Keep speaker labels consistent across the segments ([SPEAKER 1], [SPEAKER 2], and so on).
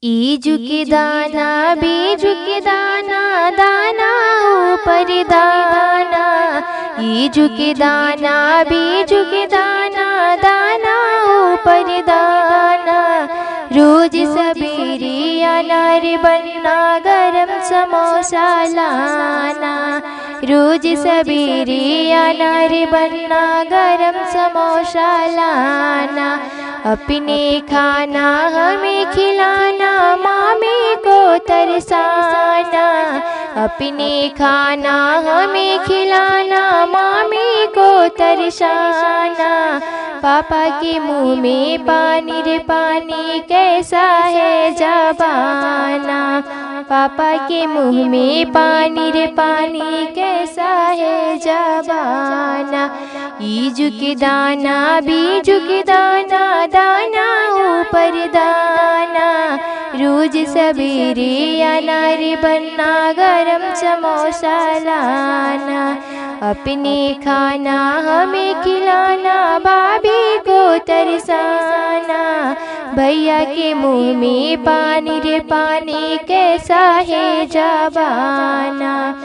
[SPEAKER 1] ईजु के दाना बीजु के दाना, दाना ऊपर दाना। ईजु के दाना बीजु के दाना, दाना ऊपर दाना। रोज सवेरे अनार बनना, गरम समोसा लाना। रोज सवेरे अनार बनना, गरम समोसा लाना। अपने खाना हमें खिलाना, मामी को तरसाना। अपने खाना हमें खिलाना, मामी को तरसाना। पापा के मुँह में पानी रे पानी, कैसा है ज़बाना। पापा के मुँह में पानी रे पानी, कैसा है ज़बाना। ईजु के दाना बीजु के दाना, दाना ऊपर दाना। रोज सवेरे अनार बनना, गरम समोसा लाना। अपने खाना हमें खिलाना, भाभी को तरसाना। भैया के मुँह में पानी रे पानी, कैसा है ज़बाना।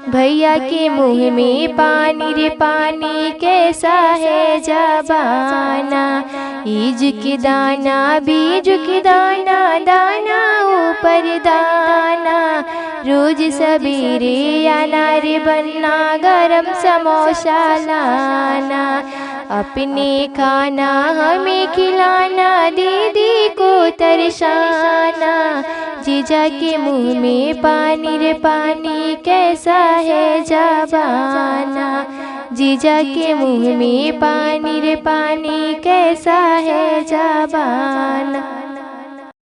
[SPEAKER 1] भैया के मुँह में पानी रे पानी, कैसा है ज़बाना। ईजु के दाना बीजु के दाना, दाना ऊपर दाना। रोज सवेरे अनार बनना, गरम समोसा लाना। अपने खाना हमें खिलाना, दीदी को तरसाना। जीजा के मुँह में पानी रे पानी, कैसा है ज़बाना। जीजा के मुँह में पानी रे पानी, कैसा है ज़बाना।